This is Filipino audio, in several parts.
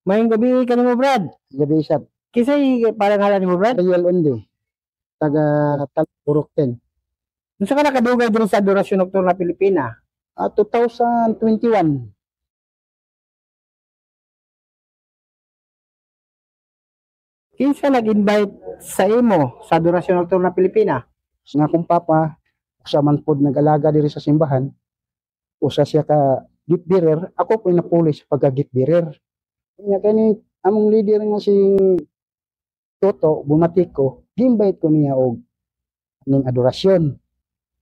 Mayong gabi kanimo Brad. Gabi sab. Kisay parang ngalan nimo Brad? Ariel Undi. Taga Purokten. Unsa ka nakadugay diri sa Adorasyon Nocturna Pilipina? 2021. Kinsa nag-invite sa imo sa Adorasyon Nocturna Pilipina? Nga akong papa, usa man pod nag-alaga diri sa simbahan. Usa siya ka gift bearer, ako po napuli sa pagka-gift bearer. Nya kani among leader nga si Toto Bumatiko, gi-invite ko niya og ning adorasyon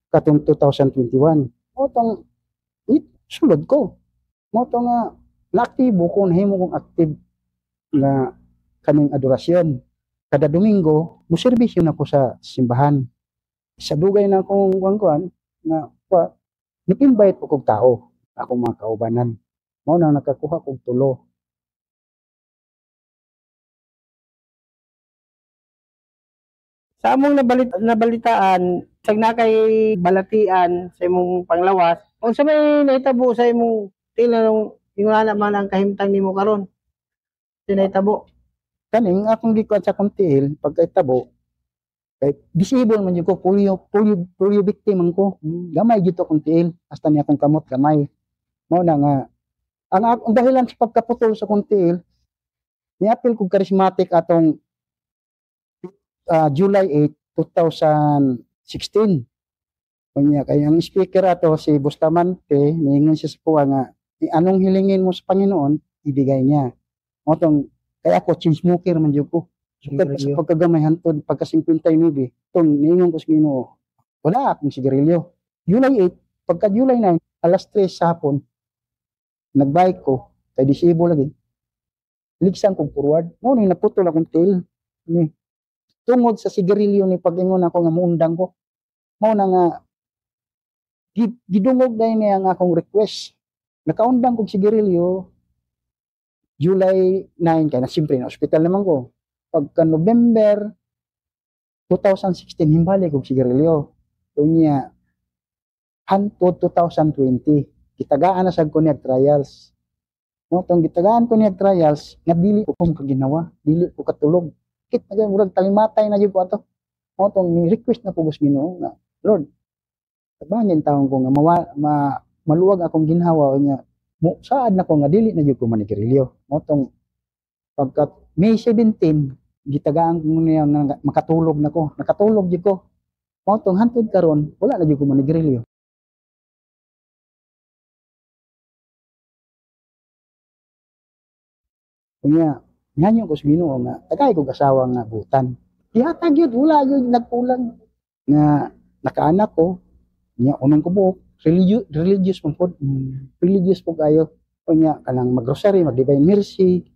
katong 2021. O tong sulod ko. Mo to nga naaktibo ko, nahimo kong active nga kaming adorasyon. Kada Domingo, muserbisyo na ko sa simbahan. Sa dugay na akong kuan nga nip-invite ko kog tao, akong mga kaubanan. Mao na nakakuha kog tulo. Sa among nabalitaan, sag na kay balatian sa imong panglawas, unsa may nahitabo sa imong tila nung ingana man ang kahimtang nimo karon? Tinahitabo. Kaning akong gikuan sa kontiil pagkaitabo, kay disable man jud ko, polio victim man ko. Gamay gito kong tiil, hasta niya akong kamot gamay. Mao na nga ang dahilan sa pagkaputol sa kong tiil, niapil kog charismatic atong July 8, 2016. Kunya kay ang speaker ato si Bustamante, niingon siya sa kuha nga anong hilingin mo sa Panginoon, ibigay niya. Mo tong kay ako change smoker man jud ko. Sukad sa pagkagamay hantod pagka 59, tong niingon ko sa Ginoo, wala akong sigarilyo. July 8, pagka July 9, alas 3 sa hapon, nagbike ko, kay disable lagi. Ligsan kong forward, mo ni naputol akong tail. Ni tungod sa sigarilyo ni pag-ingon ako nga muundang ko. Mao na nga gidungog dai niya ang akong request. Nakaundang kog sigarilyo July 9 kay na siyempre na ospital naman ko. Pagka November 2016 himbali kog sigarilyo. Unya hantod 2020 gitagaan na sad ko niya trials. Mo tong gitagaan ko niya trials nga dili ko ginawa, dili ko katulog. Kit na murag talimatay na jud ko ato. Mo tong ni request na pugos Ginoo nga Lord, tabangan taon ko nga maluwag akong ginhawa nya mo saad na ko nga dili na jud ko manigarilyo. Mo tong pagka May 17 gitagaan ko niya nga makatulog na ko. Nakatulog jud ko. Mo tong hantod karon wala na jud ko manigarilyo. Kunya nganyo ko sa Ginoo nga tagay ko asawa nga butan. Dihatag yun, wala yun, nagpulang. Nga, nakaanak ko, niya, unong ko buhok, religious po po, religious po kayo. O niya, kanang mag-rosary, mag-divine mercy.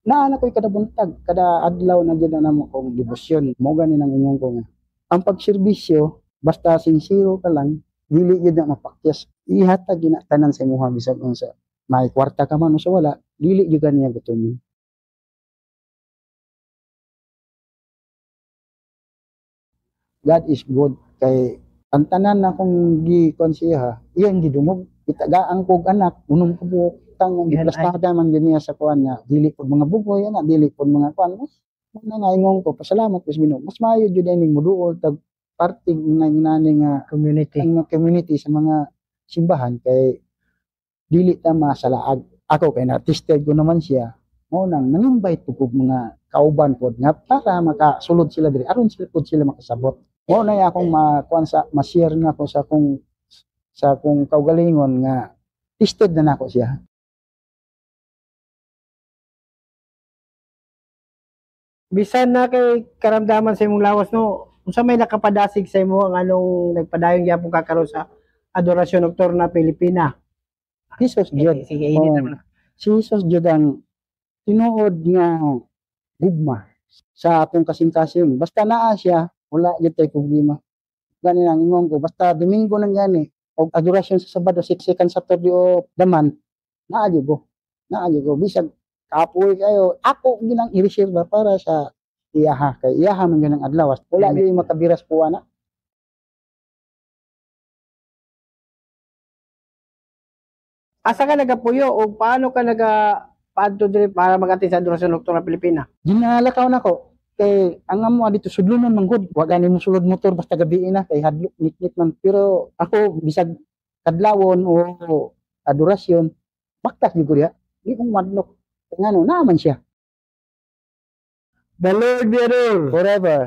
Naanak ko kada buntag, kada adlaw na dyan na naman kong devotion. Mo ganin ang ingon ko nga. Ang pagserbisyo, basta sincero ka lang, dili yun na mapakyas. Ihatag yun tanan sa imuha, bisag sa may kwarta ka man o sa wala, dili yun niya gutom. God is good kay ang tanan na kung gikonsiha iyan gidumog itagaan kog anak unom ko buok tang giplastada man gyud niya sa kuan nga dili pod mga bugoy ana dili pod mga kuan mo na nga ingon ko pasalamat ko sa Ginoo mas maayo jud ning moduol tag parte nga inani nga community sa mga simbahan kay dili ta masalaag ako kay na-tested ko naman siya mo nang nang-invite ko mga kauban pod nga para makasulod sila diri aron sila makasabot. Mo na akong ma-share na ko sa akong kaugalingon nga tested na nako siya. Bisan na kay karamdaman sa imong lawas no, unsa may nakapadasig sa imo ang anong nagpadayon gyapon ka karon sa Adorasyon Nocturna Pilipina? Jesus jud. Sige, init naman. Si Jesus jud ang tinuod nga gugma sa atong kasing-kasing. Basta naa siya, wala gyud tay problema. Gani nang ingon ko basta Domingo nang gani og adorasyon sa Sabado, second Saturday of the month, naa gyud ko bisag kapoy kayo ako ginang i-reserve para sa iyaha kay iyaha man gyud ang adlaw wala gyud makabiras po ana. Asa ka nagapuyo o paano ka paadto diri para mag-attend sa adorasyon nocturna Pilipina. Ginalakaw na ko. Kay ang amo dito sudlunon man gud. Wa gani mo sulod motor basta gabi na kay hadlok nit man. Pero ako bisag kadlawon o adorasyon, baktas gyud ko diha. Di ko madlok. Kay ngano naman siya. The Lord be adore. Forever.